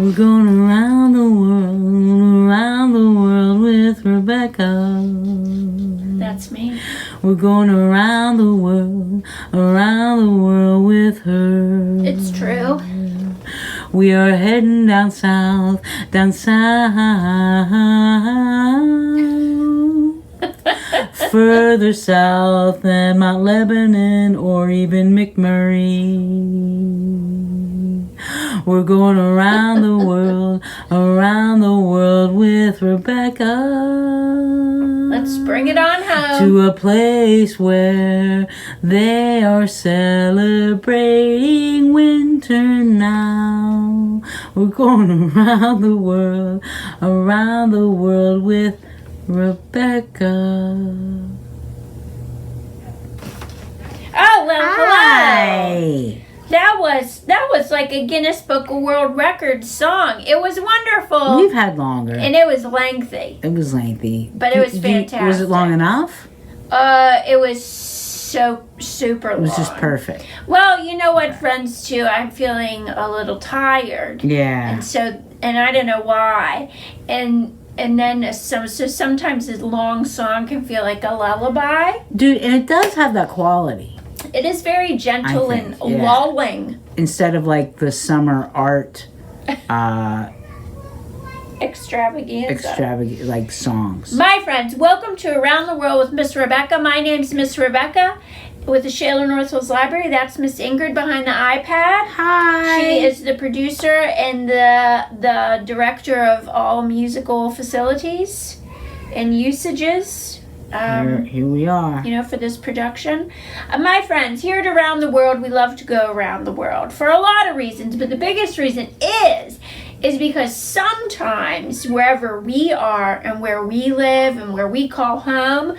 We're going around the world with Rebekah. That's me. We're going around the world with her. It's true. We are heading down south. Further south than Mount Lebanon or even McMurray. We're going around the world with Rebekah. Let's bring it on home. To a place where they are celebrating winter now. We're going around the world with Rebekah. Oh, well, hello. Hi. That was like a Guinness Book of World Records song. It was wonderful. We've had longer. And it was lengthy. It was lengthy. But it was fantastic. Was it long enough? It was so super long. It was just perfect. Well, you know what, friends, too? I'm feeling a little tired. Yeah. And I don't know why. And then so sometimes a long song can feel like a lullaby. Dude, and it does have that quality. It is very gentle and lulling. Instead of like the summer art extravaganza, like songs. My friends, welcome to Around the World with Miss Rebekah. My name's Miss Rebekah with the Shaler Northwoods Library. That's Miss Ingrid behind the iPad. Hi. She is the producer and the director of all musical facilities and usages. Here we are. For this production. My friends, here at Around the World, we love to go around the world for a lot of reasons, but the biggest reason is because sometimes wherever we are and where we live and where we call home,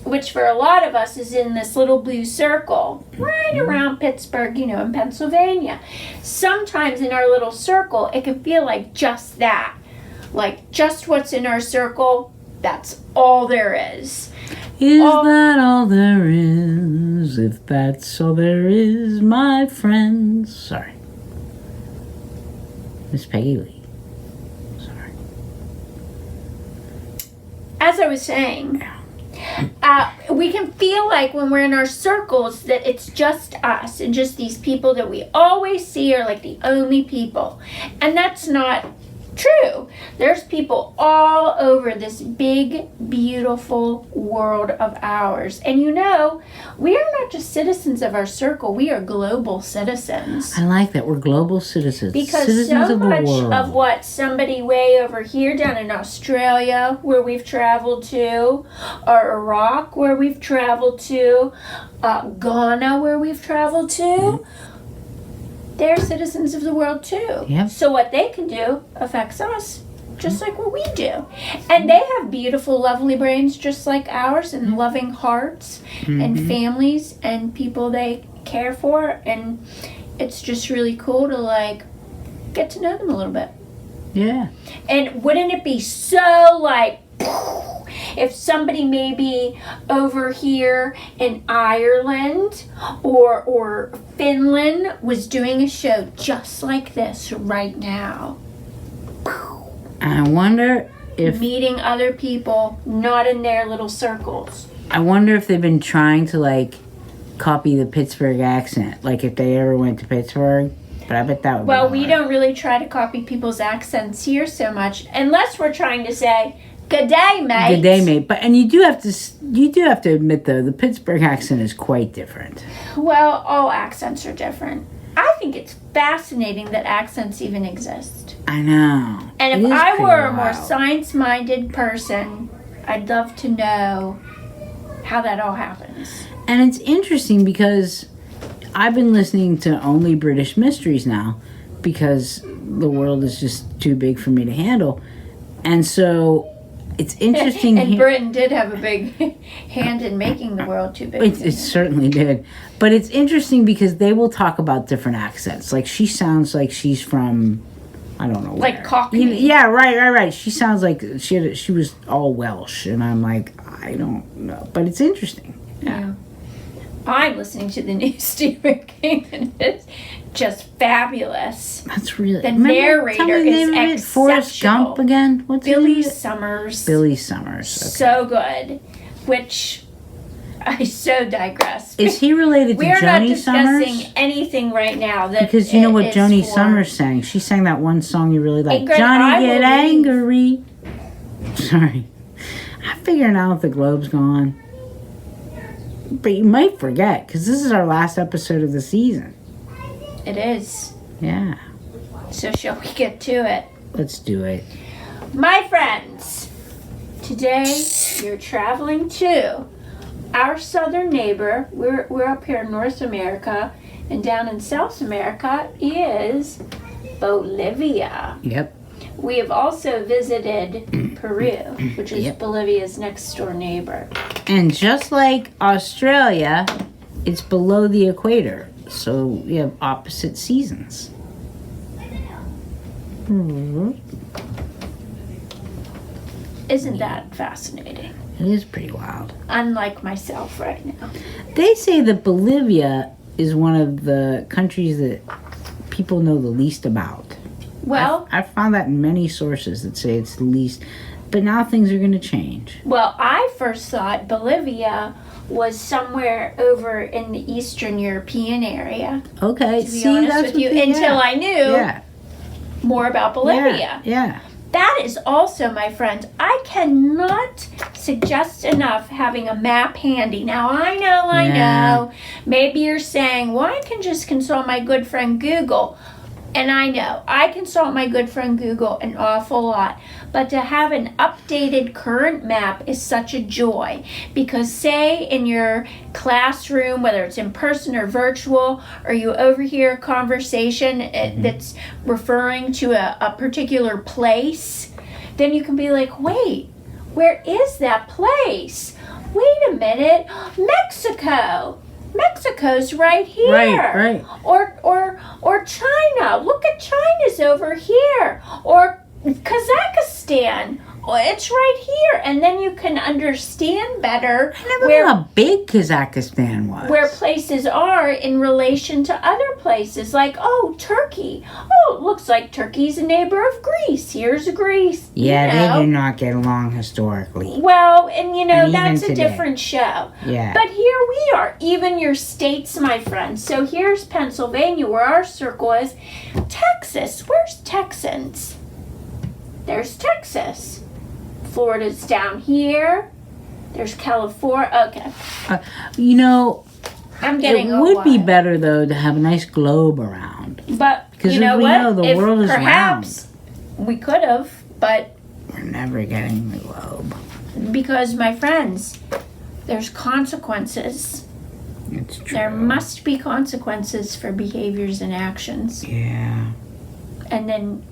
which for a lot of us is in this little blue circle, right around Pittsburgh, in Pennsylvania. Sometimes in our little circle, it can feel like just that. Like just what's in our circle, that's all there is. Is that all there is? If that's all there is, my friends. Sorry. Miss Peggy Lee. Sorry. As I was saying, we can feel like when we're in our circles that it's just us and just these people that we always see are like the only people. And that's not true. There's people all over this big, beautiful world of ours. And we are not just citizens of our circle, we are global citizens. I like that. We're global citizens. Because citizens so much of what somebody way over here down in Australia, where we've traveled to, or Iraq, where we've traveled to, Ghana, where we've traveled to, they're citizens of the world too. Yep. So what they can do affects us, just like what we do. And they have beautiful, lovely brains just like ours, and loving hearts, and families, and people they care for. And it's just really cool to get to know them a little bit. Yeah. And wouldn't it be so if somebody maybe over here in Ireland or Finland was doing a show just like this right now? I wonder if... Meeting other people not in their little circles. I wonder if they've been trying to, copy the Pittsburgh accent. If they ever went to Pittsburgh. But I bet that would be hard. We don't really try to copy people's accents here so much. Unless we're trying to say... Good day, mate. Good day, mate. And you do have to admit though, the Pittsburgh accent is quite different. Well, all accents are different. I think it's fascinating that accents even exist. I know. And if I were a more science-minded person, I'd love to know how that all happens. And it's interesting because I've been listening to only British mysteries now because the world is just too big for me to handle. And so it's interesting. And Britain did have a big hand in making the world too big. It certainly did. But it's interesting because they will talk about different accents. She sounds like she's from, I don't know where. Cockney. Yeah, right. She sounds like she was all Welsh. And I'm like, I don't know. But it's interesting. Yeah. I'm listening to the new Stephen King, and it's just fabulous. That's really... The narrator is exceptional. Forrest Gump again? What's Billy Summers. Billy Summers. Okay. So good. Which, I so digress. Is he related to Joni Summers? We're not discussing anything right now. Because you know what Joni Summers sang? She sang that one song you really like. Johnny Get Angry. Sorry. I'm figuring out if the globe's gone. But you might forget, because this is our last episode of the season. It is. Yeah. So shall we get to it? Let's do it. My friends, today you're traveling to our southern neighbor. We're up here in North America, and down in South America is Bolivia. Yep. We have also visited Peru, which is Bolivia's next door neighbor. And just like Australia, it's below the equator, so we have opposite seasons. Isn't that fascinating? It is pretty wild. Unlike myself right now. They say that Bolivia is one of the countries that people know the least about. Well, I found that in many sources that say it's the least, but now things are going to change. Well, I first thought Bolivia was somewhere over in the Eastern European area. Okay, to be honest with you, until I knew more about Bolivia. Yeah. That is also, my friends, I cannot suggest enough having a map handy. Now, I know. Maybe you're saying, well, I can just consult my good friend Google. And I know, I consult my good friend Google an awful lot. But to have an updated current map is such a joy. Because say in your classroom, whether it's in person or virtual, or you overhear a conversation that's referring to a particular place, then you can be like, wait, where is that place? Wait a minute, Mexico. Mexico's right here. Right. Or China. Look at China's over here. Or Kazakhstan. It's right here. And then you can understand better I never knew how big Kazakhstan was. Where places are in relation to other places. Like, oh, Turkey. Oh, it looks like Turkey's a neighbor of Greece. Here's Greece. Yeah, they do not get along historically. Well, and that's a different show. Yeah. But here we are. Even your states, my friends. So here's Pennsylvania, where our circle is. Texas. Where's Texans? There's Texas. Florida's down here. There's California. Okay. I'm getting it would be better though to have a nice globe around. But because you know we what? know the world is perhaps round. We could have, but we're never getting the globe. Because my friends, there's consequences. It's true. There must be consequences for behaviors and actions. Yeah. And then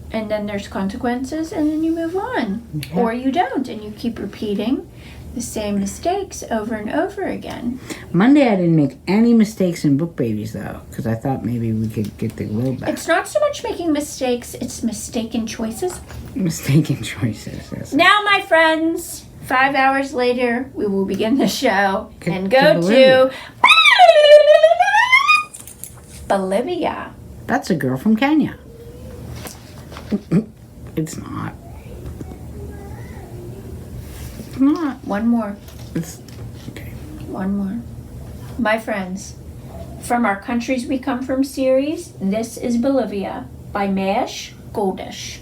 there's consequences, and then you move on. Yeah. Or you don't, and you keep repeating the same mistakes over and over again. Monday I didn't make any mistakes in Book Babies, though, because I thought maybe we could get the globe back. It's not so much making mistakes, it's mistaken choices. Mistaken choices, yes. Now, my friends, 5 hours later, we will begin the show and go to Bolivia. That's a girl from Kenya. It's not. It's not. One more. It's okay. One more. My friends, from our Countries We Come From series, this is Bolivia by Mash Goldish.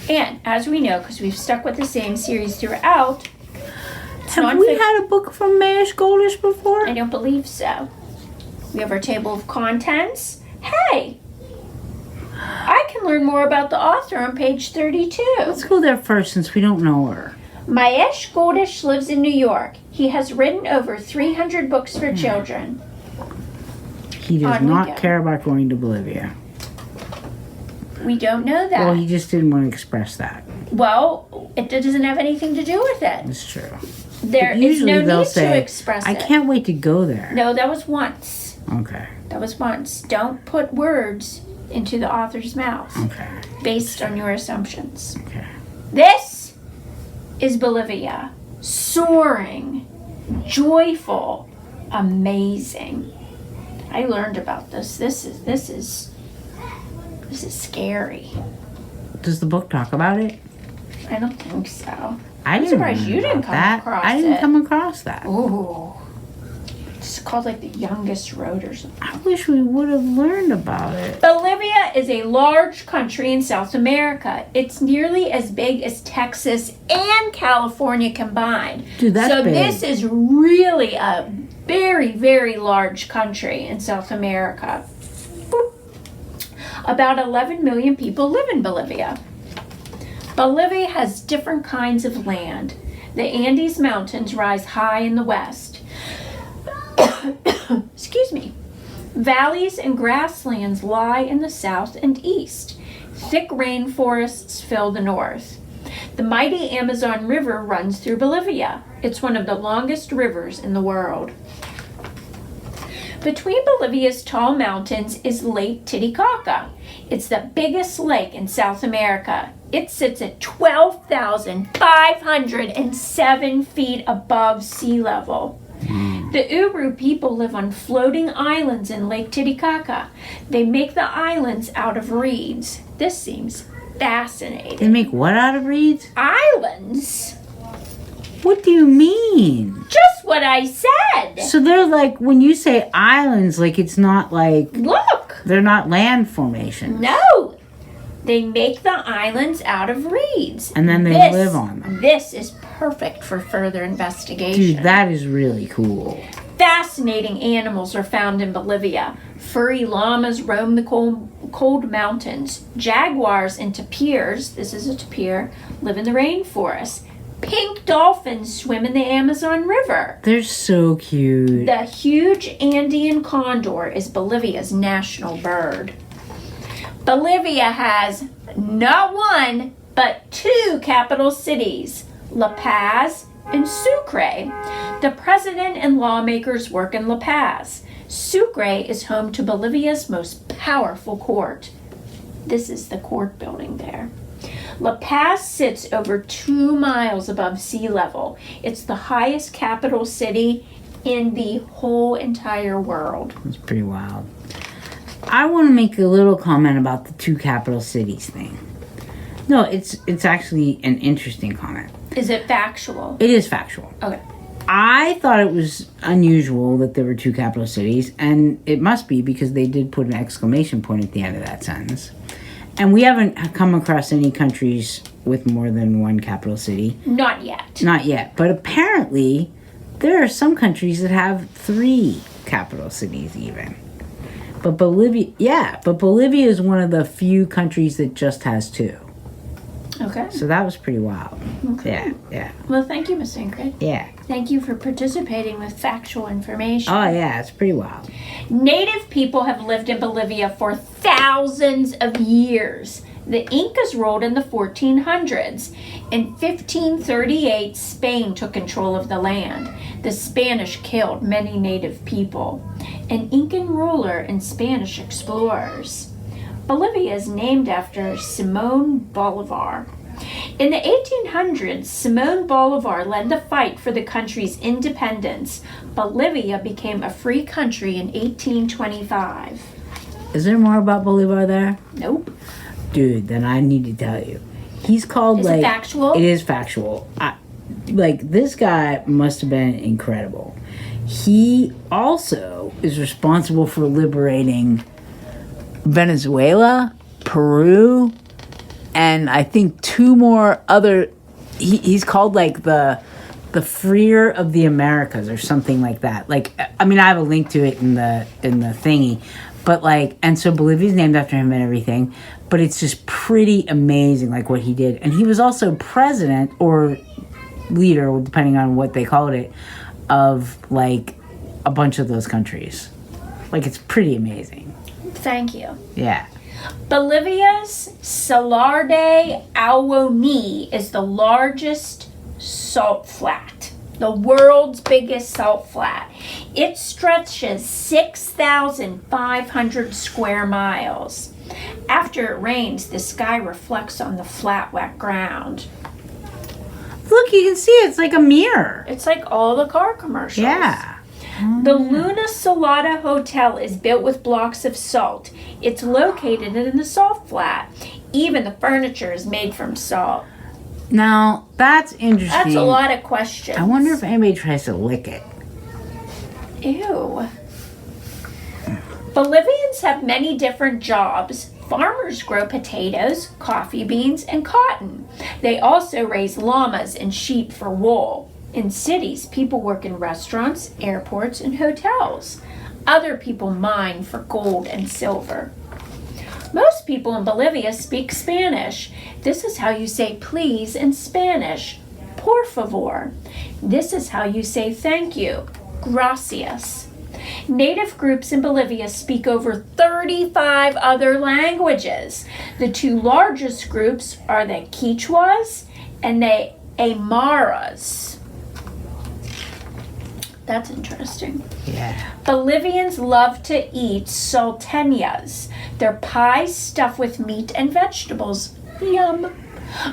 And as we know, because we've stuck with the same series throughout, have we had a book from Mash Goldish before? I don't believe so. We have our table of contents. Hey, I can learn more about the author on page 32. Let's go there first since we don't know her. Mahesh Goldish lives in New York. He has written over 300 books for children. He does not care about going to Bolivia. We don't know that. Well, he just didn't want to express that. Well, it doesn't have anything to do with it. It's true. There is no need to express it. I can't wait to go there. No, that was once. Okay. That was once. Don't put words into the author's mouth. Okay. Based on your assumptions. Okay. This is Bolivia. soaring, joyful, amazing. I learned about this. This is scary. Does the book talk about it? I don't think so. I'm surprised you didn't come across I didn't come across that. Ooh. It's called like the youngest road or something. I wish we would have learned about it. Bolivia is a large country in South America. It's nearly as big as Texas and California combined. Dude, that's big. This is really a very, very large country in South America. About 11 million people live in Bolivia. Bolivia has different kinds of land. The Andes Mountains rise high in the west. Excuse me. Valleys and grasslands lie in the south and east. Thick rainforests fill the north. The mighty Amazon River runs through Bolivia. It's one of the longest rivers in the world. Between Bolivia's tall mountains is Lake Titicaca. It's the biggest lake in South America. It sits at 12,507 feet above sea level. The Uru people live on floating islands in Lake Titicaca. They make the islands out of reeds. This seems fascinating. They make what out of reeds? Islands? What do you mean? Just what I said. So they're like, when you say islands, like it's not like... Look. They're not land formations. No. They make the islands out of reeds. And then they live on them. This is perfect for further investigation. Dude, that is really cool. Fascinating animals are found in Bolivia. Furry llamas roam the cold mountains. Jaguars and tapirs, this is a tapir, live in the rainforest. Pink dolphins swim in the Amazon River. They're so cute. The huge Andean condor is Bolivia's national bird. Bolivia has not one, but two capital cities, La Paz and Sucre. The president and lawmakers work in La Paz. Sucre is home to Bolivia's most powerful court. This is the court building there. La Paz sits over 2 miles above sea level. It's the highest capital city in the whole entire world. It's pretty wild. I want to make a little comment about the two capital cities thing. No, it's actually an interesting comment. Is it factual? It is factual. Okay. I thought it was unusual that there were two capital cities, and it must be because they did put an exclamation point at the end of that sentence. And we haven't come across any countries with more than one capital city. Not yet. Not yet. But apparently, there are some countries that have 3 capital cities even. But Bolivia is one of the few countries that just has 2. Okay. So that was pretty wild. Okay. Yeah. Well, thank you, Miss Ingrid. Yeah. Thank you for participating with factual information. Oh, yeah, it's pretty wild. Native people have lived in Bolivia for thousands of years. The Incas ruled in the 1400s. In 1538, Spain took control of the land. The Spanish killed many native people. An Incan ruler and Spanish explorers. Bolivia is named after Simón Bolívar. In the 1800s, Simón Bolívar led the fight for the country's independence. Bolivia became a free country in 1825. Is there more about Bolivar there? Nope. Dude, then I need to tell you. He's called Is it factual? It is factual. This guy must have been incredible. He also is responsible for liberating Venezuela, Peru, and I think 2 more other. He's called like the freer of the Americas or something like that. Like, I mean, I have a link to it in the thingy, but like, and so Bolivia's named after him and everything. But it's just pretty amazing, like what he did. And he was also president or leader, depending on what they called it, of like a bunch of those countries. Like, it's pretty amazing. Thank you. Yeah. Bolivia's Salar de Uyuni is the largest salt flat, the world's biggest salt flat. It stretches 6,500 square miles. After it rains, the sky reflects on the flat, wet ground. Look you can see it. It's like a mirror. It's like all the car commercials. Yeah. The Luna Salada Hotel is built with blocks of salt. It's located in the salt flat. Even the furniture is made from salt. Now, that's interesting. That's a lot of questions. I wonder if anybody tries to lick it. Ew. Bolivians have many different jobs. Farmers grow potatoes, coffee beans, and cotton. They also raise llamas and sheep for wool. In cities, people work in restaurants, airports, and hotels. Other people mine for gold and silver. Most people in Bolivia speak Spanish. This is how you say please in Spanish. Por favor. This is how you say thank you. Gracias. Native groups in Bolivia speak over 35 other languages. The two largest groups are the Quichuas and the Aymaras. That's interesting. Yeah. Bolivians love to eat salteñas. They're pies stuffed with meat and vegetables. Yum.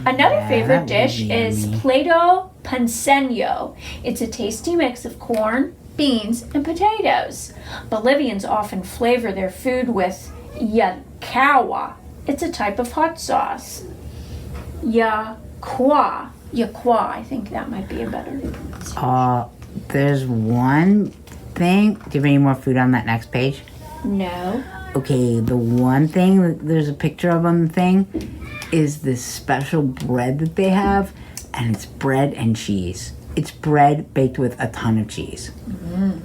Another favorite dish is plato panceno. It's a tasty mix of corn, beans, and potatoes. Bolivians often flavor their food with yacawa. It's a type of hot sauce. Yaqua, I think that might be a better. There's one thing. Do you have any more food on that next page? No. Okay, the one thing that there's a picture of on the thing is this special bread that they have, and it's bread and cheese. It's bread baked with a ton of cheese.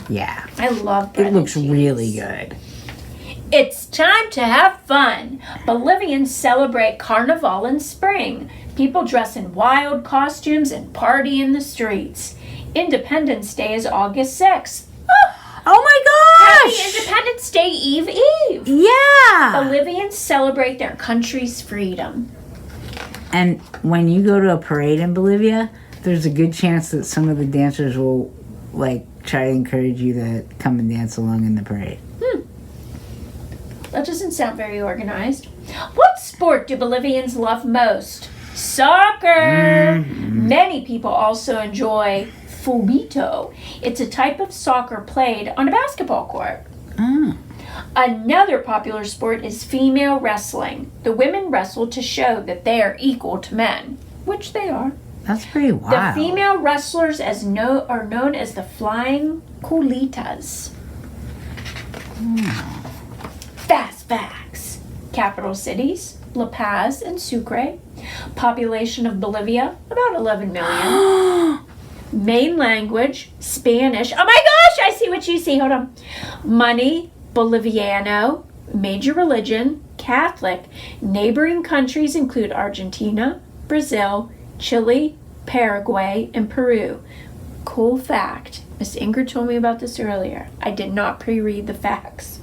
Yeah. I love bread. It looks and cheese. really good. It's time to have fun. Bolivians celebrate Carnival in spring. People dress in wild costumes and party in the streets. Independence Day is August 6th. Oh my gosh! Happy Independence Day Eve. Yeah! Bolivians celebrate their country's freedom. And when you go to a parade in Bolivia, there's a good chance that some of the dancers will, try to encourage you to come and dance along in the parade. That doesn't sound very organized. What sport do Bolivians love most? Soccer! Many people also enjoy fubito. It's a type of soccer played on a basketball court. Another popular sport is female wrestling. The women wrestle to show that they are equal to men, which they are. That's pretty wild. The female wrestlers are known as the flying culitas. Fast facts. Capital cities, La Paz and Sucre. Population of Bolivia, about 11 million. Main language, Spanish. Oh my gosh, I see what you see. Hold on. Money, Boliviano. Major religion, Catholic. Neighboring countries include Argentina, Brazil, Chile, Paraguay, and Peru. Cool fact. Miss Ingrid told me about this earlier. I did not pre-read the facts.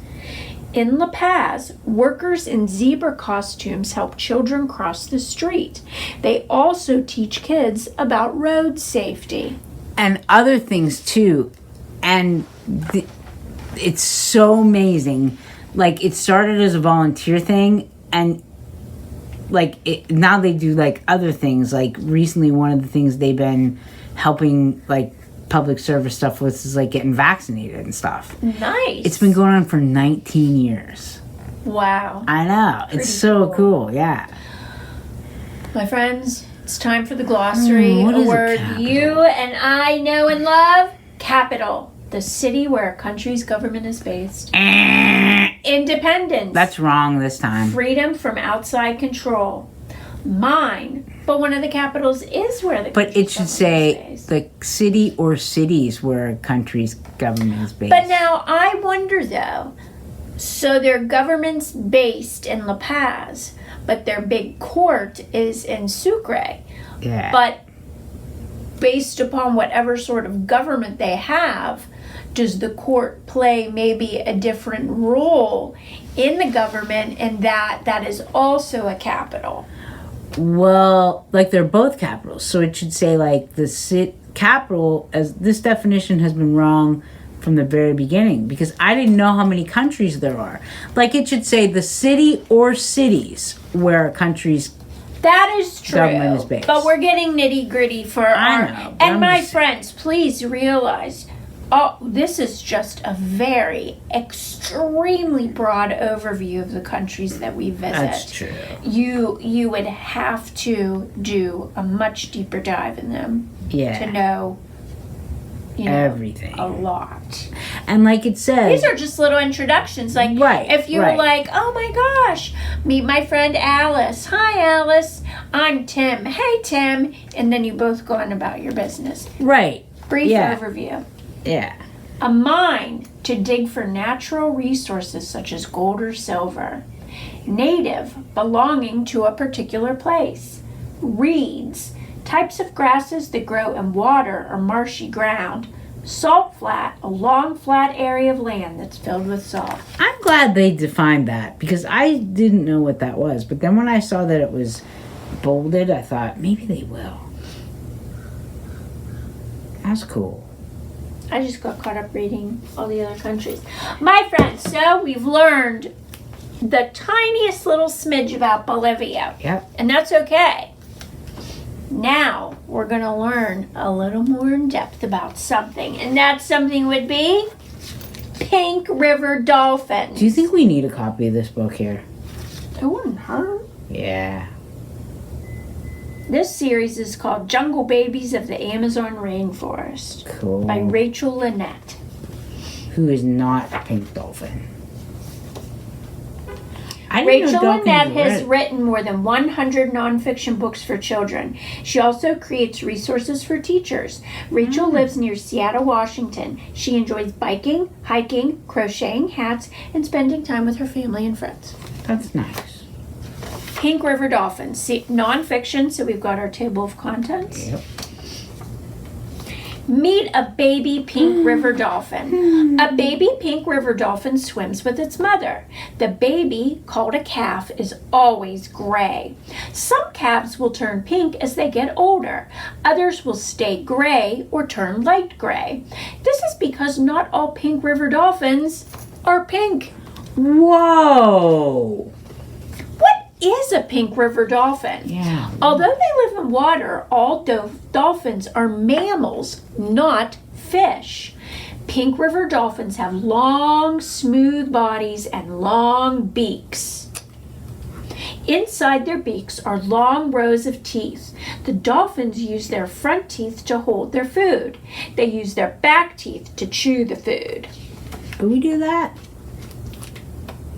In La Paz, workers in zebra costumes help children cross the street. They also teach kids about road safety. And other things too. And it's so amazing. It started as a volunteer thing, and now they do other things. Recently, one of the things they've been helping public service stuff with is getting vaccinated and stuff. Nice. It's been going on for 19 years. Wow. I know. It's so cool. Yeah. My friends, it's time for the glossary. A word you and I know and love. Capital. The city where a country's government is based. Independence. That's wrong this time. Freedom from outside control. Mine. But one of the capitals is where the But it should say the city or cities where a country's government is based. But now I wonder though, so their government's based in La Paz, but their big court is in Sucre. Yeah. But based upon whatever sort of government they have, does the court play maybe a different role in the government, and that is also a capital? Well, they're both capitals, so it should say the capital, as this definition has been wrong from the very beginning, because I didn't know how many countries there are. It should say the city or cities where a country's That is true. Government is based. But we're getting nitty gritty for our. know, And my friends, please realize, this is just a very extremely broad overview of the countries that we visit. That's true. You would have to do a much deeper dive in them to know. Everything. A lot. And like it says, these are just little introductions. Like, if you were like, oh my gosh, meet my friend Alice. Hi, Alice. I'm Tim. Hey, Tim. And then you both go on about your business. Right. Brief overview. Yeah. A mine to dig for natural resources such as gold or silver. Native, belonging to a particular place. Reeds, types of grasses that grow in water or marshy ground. Salt flat, a long flat area of land that's filled with salt. I'm glad they defined that because I didn't know what that was. But then when I saw that it was bolded, I thought maybe they will. That's cool. I just got caught up reading all the other countries. My friends, so we've learned the tiniest little smidge about Bolivia. Yep. And that's okay. Now we're going to learn a little more in depth about something. And that something would be pink river dolphins. Do you think we need a copy of this book here? It wouldn't hurt. Yeah. This series is called Jungle Babies of the Amazon Rainforest. Cool. By Rachel Lynette. Who is not a pink dolphin. Rachel Lynette has written more than 100 nonfiction books for children. She also creates resources for teachers. Rachel lives near Seattle, Washington. She enjoys biking, hiking, crocheting hats, and spending time with her family and friends. That's nice. Pink River Dolphins. See, nonfiction, so we've got our table of contents. Yep. Meet a baby pink river dolphin. A baby pink river dolphin swims with its mother. The baby, called a calf, is always gray. Some calves will turn pink as they get older. Others will stay gray or turn light gray. This is because not all pink river dolphins are pink. Whoa! What is a pink river dolphin? Yeah. Although they live in water, all dolphins are mammals, not fish. Pink river dolphins have long, smooth bodies and long beaks. Inside their beaks are long rows of teeth. The dolphins use their front teeth to hold their food. They use their back teeth to chew the food. Do we do that?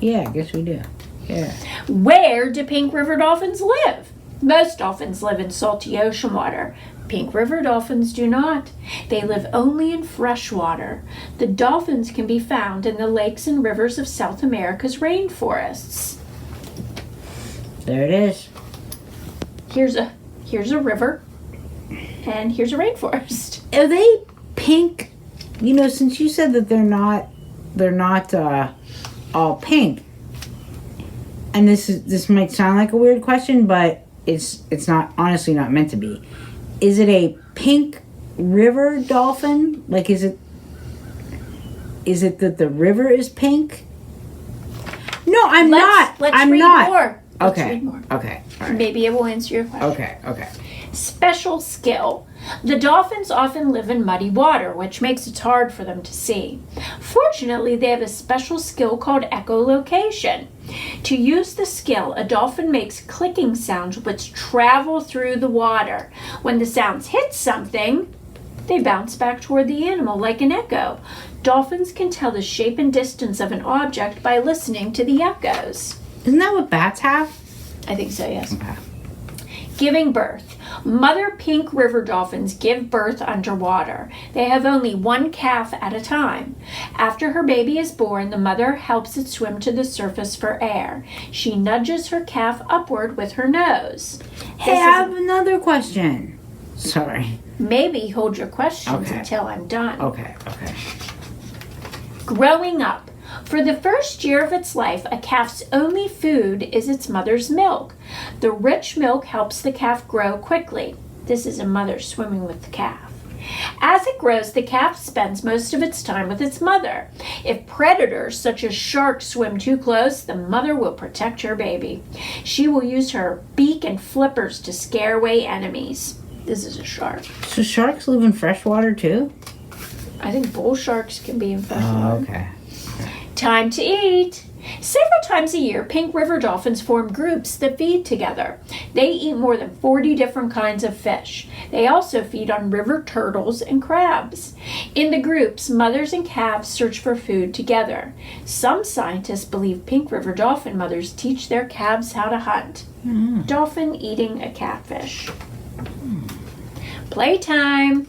Yeah, I guess we do. Yeah. Where do pink river dolphins live? Most dolphins live in salty ocean water. Pink river dolphins do not. They live only in fresh water. The dolphins can be found in the lakes and rivers of South America's rainforests. There it is. Here's a river, and here's a rainforest. Are they pink? You know, since you said that they're not all pink. And this might sound like a weird question, but it's not, honestly not meant to be. Is it a pink river dolphin? Like, is it that the river is pink? No, I'm not. Let's read more. Let's Okay. read more. Okay. All right. Maybe it will answer your question. Okay. Special skill. The dolphins often live in muddy water, which makes it hard for them to see. Fortunately, they have a special skill called echolocation. To use the skill, a dolphin makes clicking sounds which travel through the water. When the sounds hit something, they bounce back toward the animal like an echo. Dolphins can tell the shape and distance of an object by listening to the echoes. Isn't that what bats have? I think so, yes. Okay. Giving birth. Mother pink river dolphins give birth underwater. They have only one calf at a time. After her baby is born, the mother helps it swim to the surface for air. She nudges her calf upward with her nose. Hey, I have another question. Sorry. Maybe hold your questions Okay. until I'm done. Okay. Growing up. For the first year of its life, a calf's only food is its mother's milk. The rich milk helps the calf grow quickly. This is a mother swimming with the calf. As it grows, the calf spends most of its time with its mother. If predators such as sharks swim too close, the mother will protect her baby. She will use her beak and flippers to scare away enemies. This is a shark. So sharks live in freshwater too? I think bull sharks can be in freshwater. Oh, okay. Time to eat. Several times a year, pink river dolphins form groups that feed together. They eat more than 40 different kinds of fish. They also feed on river turtles and crabs. In the groups, mothers and calves search for food together. Some scientists believe pink river dolphin mothers teach their calves how to hunt. Dolphin eating a catfish. Playtime.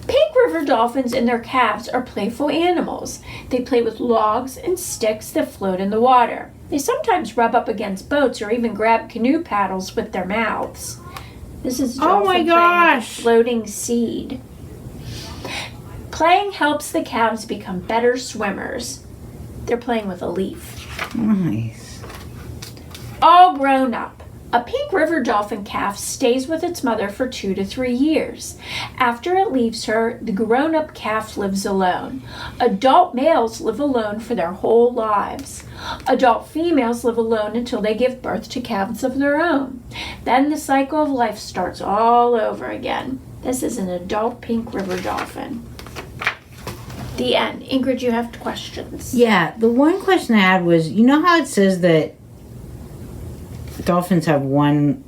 Pink river dolphins and their calves are playful animals. They play with logs and sticks that float in the water. They sometimes rub up against boats or even grab canoe paddles with their mouths. This is a dolphin playing with a floating seed. Playing helps the calves become better swimmers. They're playing with a leaf. Nice. All grown up. A pink river dolphin calf stays with its mother for 2 to 3 years. After it leaves her, the grown-up calf lives alone. Adult males live alone for their whole lives. Adult females live alone until they give birth to calves of their own. Then the cycle of life starts all over again. This is an adult pink river dolphin. The end. Ingrid, you have questions. Yeah, the one question I had was, you know how it says that dolphins have one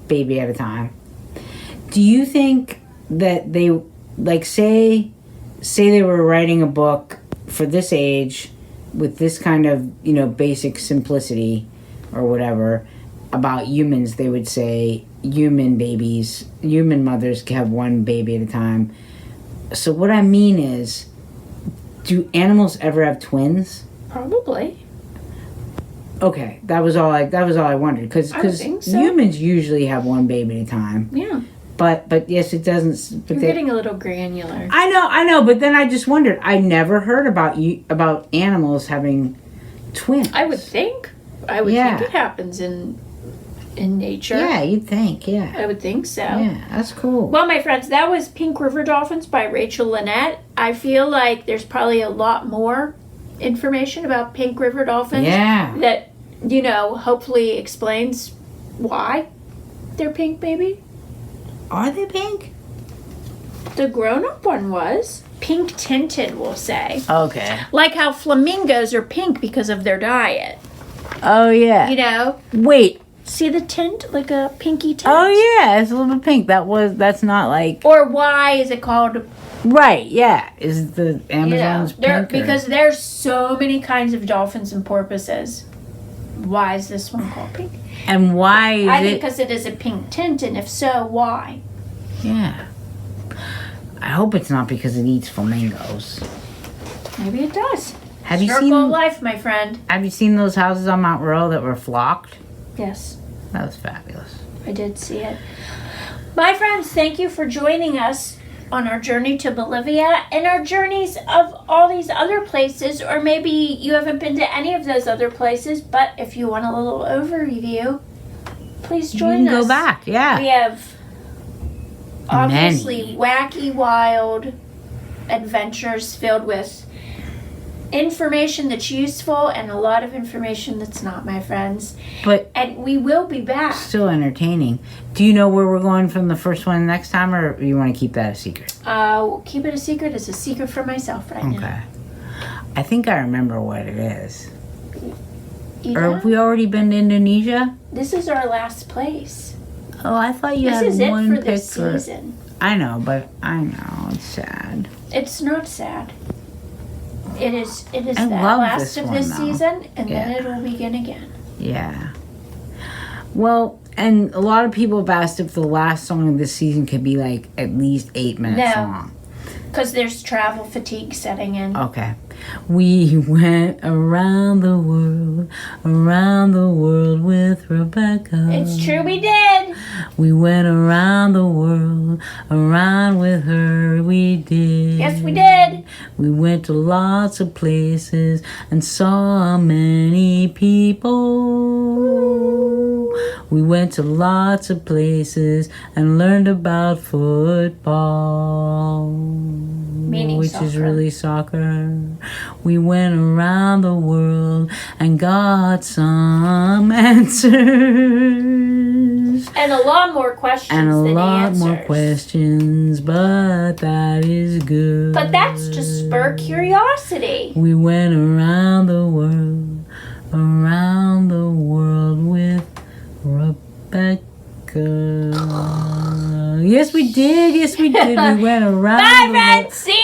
baby at a time? Do you think that they, like, say they were writing a book for this age with this kind of, you know, basic simplicity or whatever about humans, they would say human mothers have one baby at a time. So what I mean is, do animals ever have twins? Probably. Okay, that was all I wondered, because so. Humans usually have one baby at a time. Yeah. But yes, it doesn't. But You're getting a little granular. I know. But then I just wondered. I never heard about animals having twins. I would think it happens in nature. Yeah, you'd think. Yeah. I would think so. Yeah, that's cool. Well, my friends, that was Pink River Dolphins by Rachel Lynette. I feel like there's probably a lot more information about pink river dolphins. Yeah. That, you know, hopefully explains why they're pink, maybe. Are they pink? The grown-up one was. Pink tinted, we'll say. Okay. Like how flamingos are pink because of their diet. Oh, yeah. You know? Wait. See the tint? Like a pinky tint? Oh, yeah. It's a little bit pink. That's not like... Or why is it called... Right, yeah. Is the Amazon's pink? Because there's so many kinds of dolphins and porpoises. Why is this one called pink? And why is I think because it is a pink tint, and if so, why? Yeah. I hope it's not because it eats flamingos. Maybe it does. Have you Circle seen of life, my friend. Have you seen those houses on Mount Royal that were flocked? Yes. That was fabulous. I did see it. My friends, thank you for joining us on our journey to Bolivia and our journeys of all these other places, or maybe you haven't been to any of those other places, but if you want a little overview, please join us. Go back, yeah. We have obviously wacky, wild adventures filled with information that's useful and a lot of information that's not, my friends. And we will be back. Still entertaining. Do you know where we're going from the first one next time, or you want to keep that a secret? We'll keep it a secret. It's a secret for myself right now. Okay. I think I remember what it is. You Or know? have we already been to Indonesia? This is our last place. Oh, I thought you had This is one it for pick this season. I know, but I know it's sad. It's not sad. It is I the love last this of one, this though. season, and then Yeah. it will begin again. Yeah. Well, and a lot of people have asked if the last song of this season could be like at least 8 minutes long. Because there's travel fatigue setting in. Okay. We went around the world with Rebekah. It's true, we did. We went around the world, around with her, we did. Yes, we did. We went to lots of places and saw many people. We went to lots of places and learned about football, which is really soccer. We went around the world and got some answers. And a lot more questions than answers. And a lot more questions, but that is good. But that's to spur curiosity. We went around the world with Rebekah. Yes, we did. We went around. Bye, friends. See